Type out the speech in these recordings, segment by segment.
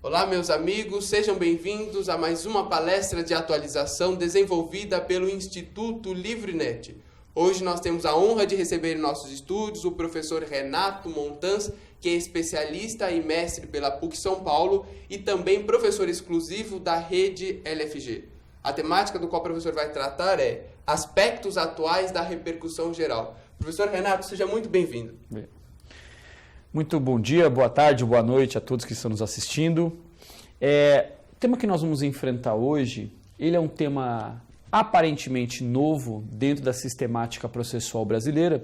Olá, meus amigos, sejam bem-vindos a mais uma palestra de atualização desenvolvida pelo Instituto LivreNet. Hoje nós temos a honra de receber em nossos estúdios o professor Renato Montans, que é especialista e mestre pela PUC São Paulo e também professor exclusivo da rede LFG. A temática do qual o professor vai tratar é aspectos atuais da repercussão geral. Professor Renato, seja muito bem-vindo. Muito bom dia, boa tarde, boa noite a todos que estão nos assistindo. O tema que nós vamos enfrentar hoje, ele é um tema aparentemente novo dentro da sistemática processual brasileira,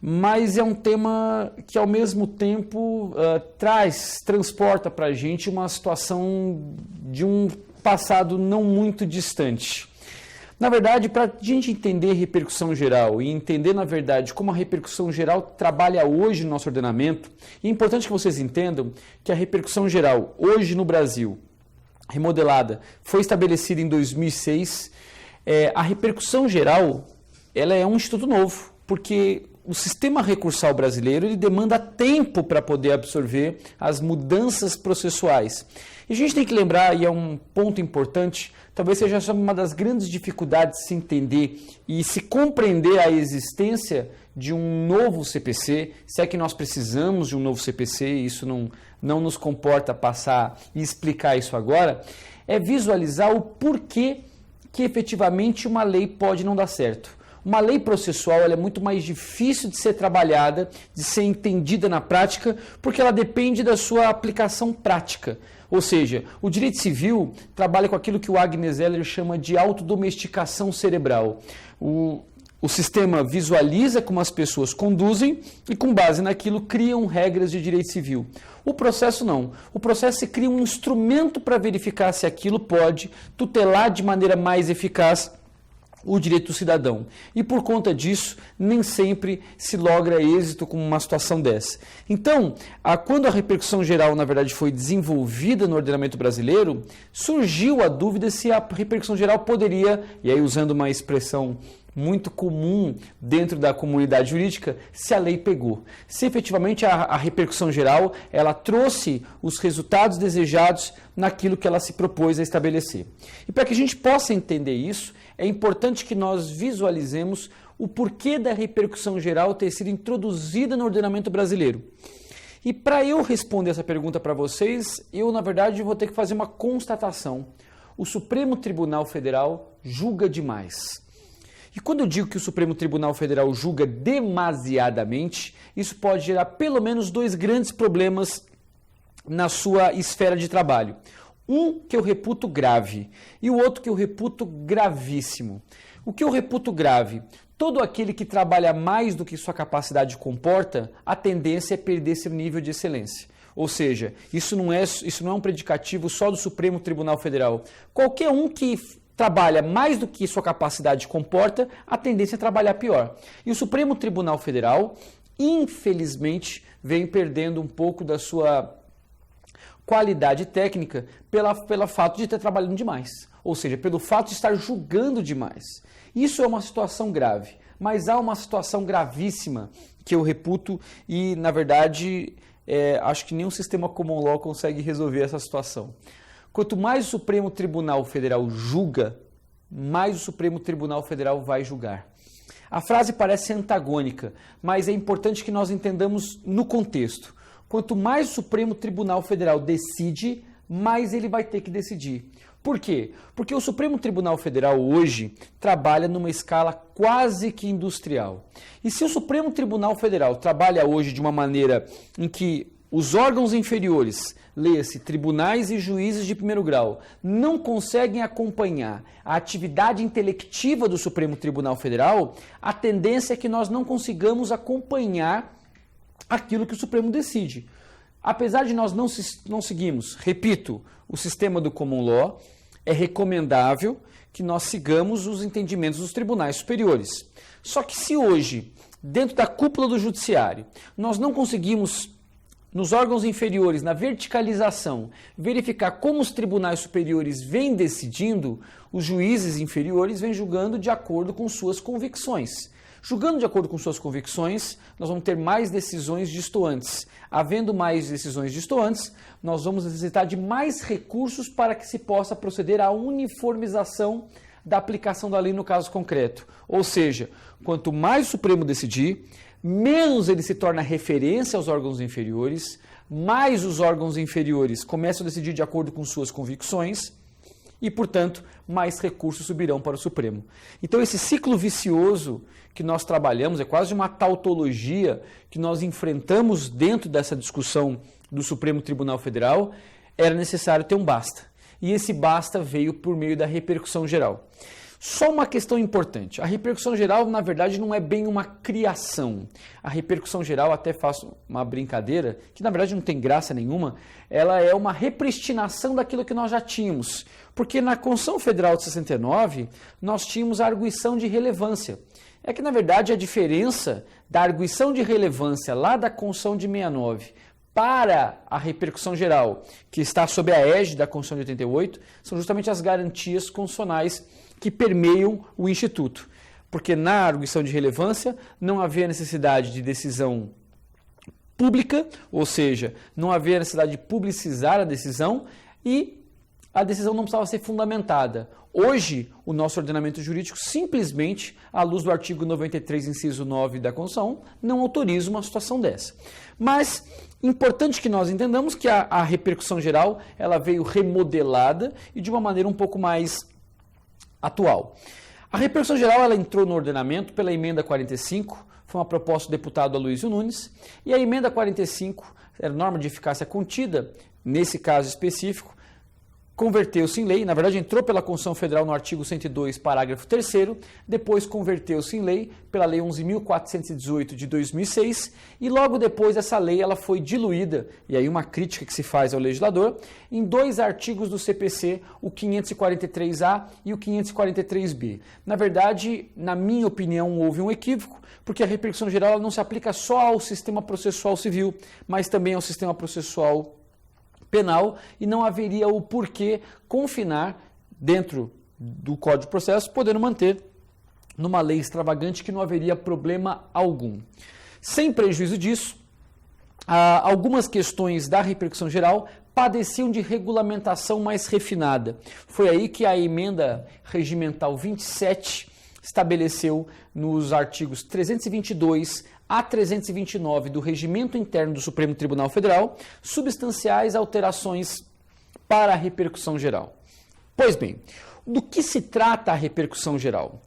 mas é um tema que ao mesmo tempo transporta para a gente uma situação de um passado não muito distante. Na verdade, para a gente entender repercussão geral e entender, na verdade, como a repercussão geral trabalha hoje no nosso ordenamento, é importante que vocês entendam que a repercussão geral hoje no Brasil, remodelada, foi estabelecida em 2006. A repercussão geral ela é um instituto novo, porque o sistema recursal brasileiro ele demanda tempo para poder absorver as mudanças processuais. E a gente tem que lembrar, e é um ponto importante, talvez seja uma das grandes dificuldades de se entender e se compreender a existência de um novo CPC, se é que nós precisamos de um novo CPC, e isso não nos comporta passar e explicar isso agora, é visualizar o porquê que efetivamente uma lei pode não dar certo. Uma lei processual ela é muito mais difícil de ser trabalhada, de ser entendida na prática, porque ela depende da sua aplicação prática. Ou seja, o direito civil trabalha com aquilo que o Agnes Heller chama de autodomesticação cerebral. O sistema visualiza como as pessoas conduzem e, com base naquilo, criam regras de direito civil. O processo não. O processo se cria um instrumento para verificar se aquilo pode tutelar de maneira mais eficaz o direito do cidadão. E por conta disso, nem sempre se logra êxito com uma situação dessa. Então, quando a repercussão geral, na verdade, foi desenvolvida no ordenamento brasileiro, surgiu a dúvida se a repercussão geral poderia, e aí usando uma expressão muito comum dentro da comunidade jurídica, se a lei pegou. Se efetivamente a repercussão geral ela trouxe os resultados desejados naquilo que ela se propôs a estabelecer. E para que a gente possa entender isso, é importante que nós visualizemos o porquê da repercussão geral ter sido introduzida no ordenamento brasileiro. E para eu responder essa pergunta para vocês, eu, na verdade, vou ter que fazer uma constatação. O Supremo Tribunal Federal julga demais. E quando eu digo que o Supremo Tribunal Federal julga demasiadamente, isso pode gerar pelo menos dois grandes problemas na sua esfera de trabalho. Um que eu reputo grave e o outro que eu reputo gravíssimo. O que eu reputo grave? Todo aquele que trabalha mais do que sua capacidade comporta, a tendência é perder seu nível de excelência. Ou seja, isso não é um predicativo só do Supremo Tribunal Federal. Qualquer um que trabalha mais do que sua capacidade comporta, a tendência é trabalhar pior. E o Supremo Tribunal Federal, infelizmente, vem perdendo um pouco da sua qualidade técnica pelo fato de estar trabalhando demais. Ou seja, pelo fato de estar julgando demais. Isso é uma situação grave, mas há uma situação gravíssima que eu reputo e, na verdade, acho que nenhum sistema common law consegue resolver essa situação. Quanto mais o Supremo Tribunal Federal julga, mais o Supremo Tribunal Federal vai julgar. A frase parece antagônica, mas é importante que nós entendamos no contexto. Quanto mais o Supremo Tribunal Federal decide, mais ele vai ter que decidir. Por quê? Porque o Supremo Tribunal Federal hoje trabalha numa escala quase que industrial. E se o Supremo Tribunal Federal trabalha hoje de uma maneira em que os órgãos inferiores, leia-se, tribunais e juízes de primeiro grau, não conseguem acompanhar a atividade intelectiva do Supremo Tribunal Federal, a tendência é que nós não consigamos acompanhar aquilo que o Supremo decide. Apesar de nós não seguirmos, repito, o sistema do common law, é recomendável que nós sigamos os entendimentos dos tribunais superiores. Só que se hoje, dentro da cúpula do judiciário, nós não conseguimos nos órgãos inferiores, na verticalização, verificar como os tribunais superiores vêm decidindo, os juízes inferiores vêm julgando de acordo com suas convicções. Julgando de acordo com suas convicções, nós vamos ter mais decisões distoantes. Havendo mais decisões distoantes, nós vamos necessitar de mais recursos para que se possa proceder à uniformização da aplicação da lei no caso concreto. Ou seja, quanto mais o Supremo decidir, menos ele se torna referência aos órgãos inferiores, mais os órgãos inferiores começam a decidir de acordo com suas convicções e, portanto, mais recursos subirão para o Supremo. Então, esse ciclo vicioso que nós trabalhamos, é quase uma tautologia que nós enfrentamos dentro dessa discussão do Supremo Tribunal Federal, era necessário ter um basta. E esse basta veio por meio da repercussão geral. Só uma questão importante, a repercussão geral, na verdade, não é bem uma criação. A repercussão geral, até faço uma brincadeira, que na verdade não tem graça nenhuma, ela é uma repristinação daquilo que nós já tínhamos. Porque na Constituição Federal de 69, nós tínhamos a arguição de relevância. É que, na verdade, a diferença da arguição de relevância lá da Constituição de 69 para a repercussão geral, que está sob a égide da Constituição de 88, são justamente as garantias constitucionais que permeiam o Instituto. Porque na arguição de relevância não havia necessidade de decisão pública, ou seja, não havia necessidade de publicizar a decisão e a decisão não precisava ser fundamentada. Hoje, o nosso ordenamento jurídico, simplesmente, à luz do artigo 93, inciso 9 da Constituição, não autoriza uma situação dessa. Mas, importante que nós entendamos que a repercussão geral ela veio remodelada e de uma maneira um pouco mais atual. A repercussão geral ela entrou no ordenamento pela emenda 45, foi uma proposta do deputado Aloysio Nunes, e a emenda 45, era norma de eficácia contida, nesse caso específico, converteu-se em lei, na verdade entrou pela Constituição Federal no artigo 102, parágrafo 3º, depois converteu-se em lei pela Lei 11.418 de 2006 e logo depois essa lei ela foi diluída, e aí uma crítica que se faz ao legislador, em dois artigos do CPC, o 543A e o 543B. Na verdade, na minha opinião, houve um equívoco, porque a repercussão geral ela não se aplica só ao sistema processual civil, mas também ao sistema processual penal e não haveria o porquê confinar dentro do Código de Processo, podendo manter numa lei extravagante que não haveria problema algum. Sem prejuízo disso, algumas questões da repercussão geral padeciam de regulamentação mais refinada. Foi aí que a emenda regimental 27 estabeleceu nos artigos 322 a 329 do Regimento Interno do Supremo Tribunal Federal, substanciais alterações para a repercussão geral. Pois bem, do que se trata a repercussão geral?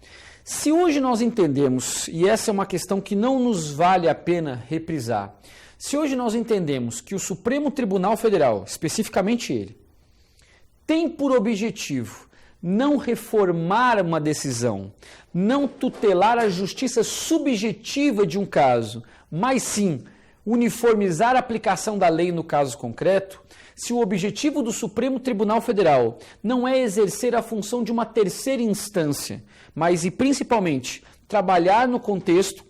Se hoje nós entendemos, e essa é uma questão que não nos vale a pena reprisar, se hoje nós entendemos que o Supremo Tribunal Federal, especificamente ele, tem por objetivo não reformar uma decisão, não tutelar a justiça subjetiva de um caso, mas sim uniformizar a aplicação da lei no caso concreto, se o objetivo do Supremo Tribunal Federal não é exercer a função de uma terceira instância, mas e principalmente trabalhar no contexto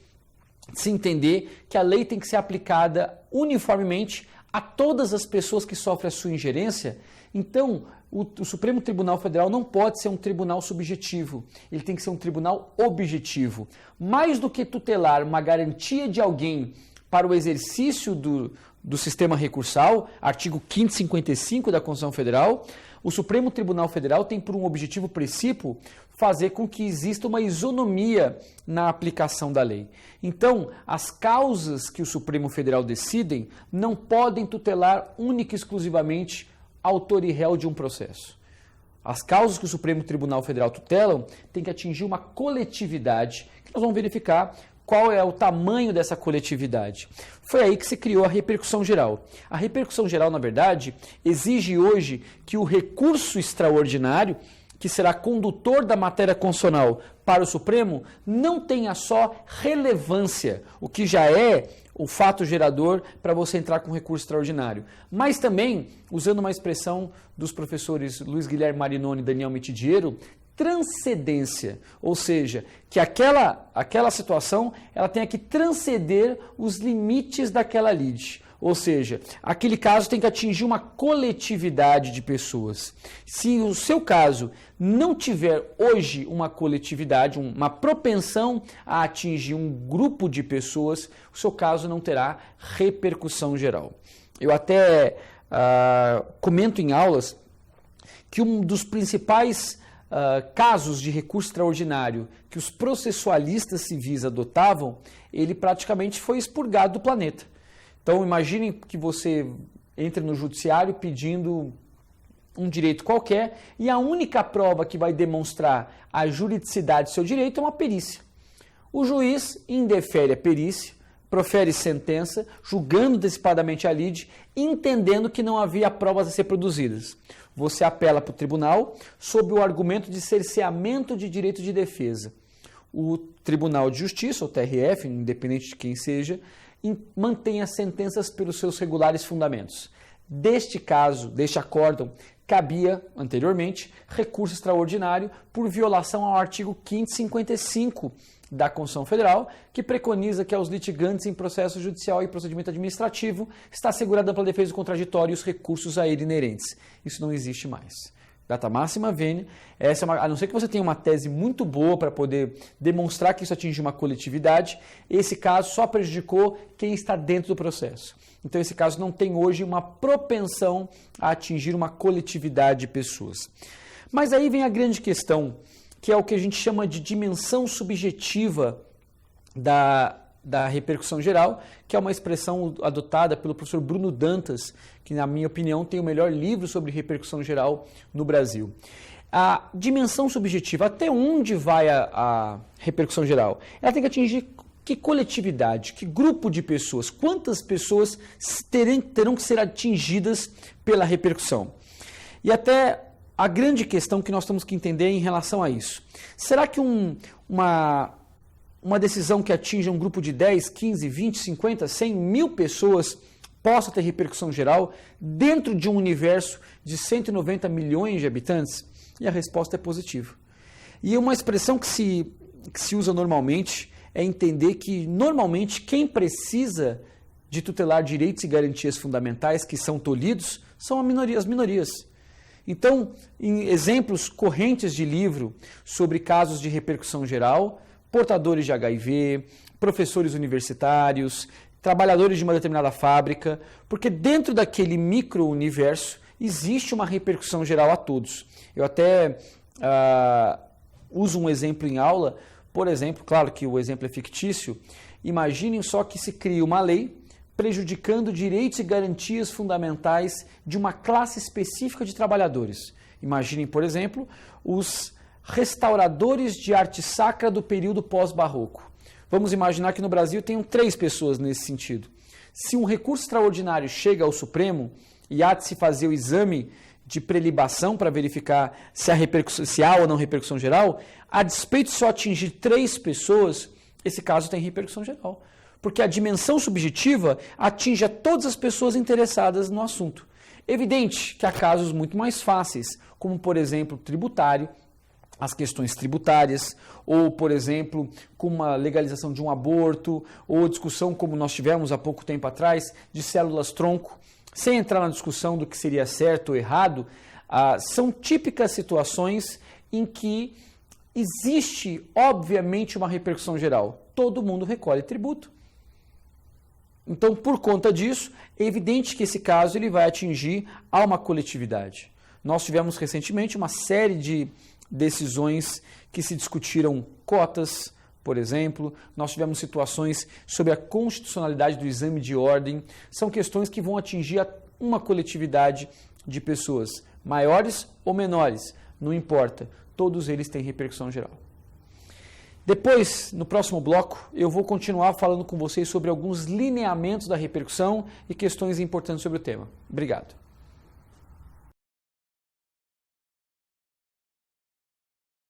de se entender que a lei tem que ser aplicada uniformemente a todas as pessoas que sofrem a sua ingerência, então o Supremo Tribunal Federal não pode ser um tribunal subjetivo, ele tem que ser um tribunal objetivo. Mais do que tutelar uma garantia de alguém para o exercício do sistema recursal, artigo 555 da Constituição Federal, o Supremo Tribunal Federal tem por um objetivo princípio fazer com que exista uma isonomia na aplicação da lei. Então, as causas que o Supremo Federal decidem não podem tutelar única e exclusivamente autor e réu de um processo. As causas que o Supremo Tribunal Federal tutelam têm que atingir uma coletividade, que nós vamos verificar qual é o tamanho dessa coletividade. Foi aí que se criou a repercussão geral. A repercussão geral, na verdade, exige hoje que o recurso extraordinário, que será condutor da matéria constitucional para o Supremo, não tenha só relevância, o que já é o fato gerador para você entrar com recurso extraordinário. Mas também, usando uma expressão dos professores Luiz Guilherme Marinoni e Daniel Mitidiero, transcendência, ou seja, que aquela situação ela tenha que transcender os limites daquela lide. Ou seja, aquele caso tem que atingir uma coletividade de pessoas. Se o seu caso não tiver hoje uma coletividade, uma propensão a atingir um grupo de pessoas, o seu caso não terá repercussão geral. Eu até comento em aulas que um dos principais casos de recurso extraordinário que os processualistas civis adotavam, ele praticamente foi expurgado do planeta. Então, imagine que você entre no judiciário pedindo um direito qualquer e a única prova que vai demonstrar a juridicidade do seu direito é uma perícia. O juiz indefere a perícia, profere sentença, julgando antecipadamente a lide, entendendo que não havia provas a ser produzidas. Você apela para o tribunal sob o argumento de cerceamento de direito de defesa. O Tribunal de Justiça, ou TRF, independente de quem seja, mantém as sentenças pelos seus regulares fundamentos. Deste caso, deste acórdão, cabia, anteriormente, recurso extraordinário por violação ao artigo 555 da Constituição Federal, que preconiza que aos litigantes em processo judicial e procedimento administrativo está assegurada pela defesa do contraditório e os recursos a ele inerentes. Isso não existe mais. Data máxima vênia, a não ser que você tenha uma tese muito boa para poder demonstrar que isso atinge uma coletividade, esse caso só prejudicou quem está dentro do processo. Então esse caso não tem hoje uma propensão a atingir uma coletividade de pessoas. Mas aí vem a grande questão, que é o que a gente chama de dimensão subjetiva da repercussão geral, que é uma expressão adotada pelo professor Bruno Dantas, que, na minha opinião, tem o melhor livro sobre repercussão geral no Brasil. A dimensão subjetiva, até onde vai a repercussão geral? Ela tem que atingir que coletividade, que grupo de pessoas, quantas pessoas terão que ser atingidas pela repercussão. E até a grande questão que nós temos que entender em relação a isso. Será que uma decisão que atinja um grupo de 10, 15, 20, 50, 100 mil pessoas possa ter repercussão geral dentro de um universo de 190 milhões de habitantes? E a resposta é positiva. E uma expressão que se usa normalmente é entender que, normalmente, quem precisa de tutelar direitos e garantias fundamentais que são tolhidos são as minorias. Então, em exemplos correntes de livro sobre casos de repercussão geral, portadores de HIV, professores universitários, trabalhadores de uma determinada fábrica, porque dentro daquele micro-universo existe uma repercussão geral a todos. Eu até uso um exemplo em aula, por exemplo, claro que o exemplo é fictício, imaginem só que se cria uma lei prejudicando direitos e garantias fundamentais de uma classe específica de trabalhadores. Imaginem, por exemplo, os restauradores de arte sacra do período pós-barroco. Vamos imaginar que no Brasil tenham 3 pessoas nesse sentido. Se um recurso extraordinário chega ao Supremo e há de se fazer o exame de prelibação para verificar se há ou não repercussão geral, a despeito de só atingir 3 pessoas, esse caso tem repercussão geral. Porque a dimensão subjetiva atinge a todas as pessoas interessadas no assunto. Evidente que há casos muito mais fáceis, como, por exemplo, tributário, as questões tributárias, ou, por exemplo, como a legalização de um aborto, ou discussão, como nós tivemos há pouco tempo atrás, de células-tronco, sem entrar na discussão do que seria certo ou errado, são típicas situações em que existe, obviamente, uma repercussão geral. Todo mundo recolhe tributo. Então, por conta disso, é evidente que esse caso ele vai atingir a uma coletividade. Nós tivemos recentemente uma série de decisões que se discutiram cotas, por exemplo. Nós tivemos situações sobre a constitucionalidade do exame de ordem. São questões que vão atingir uma coletividade de pessoas, maiores ou menores, não importa. Todos eles têm repercussão geral. Depois, no próximo bloco, eu vou continuar falando com vocês sobre alguns lineamentos da repercussão e questões importantes sobre o tema. Obrigado.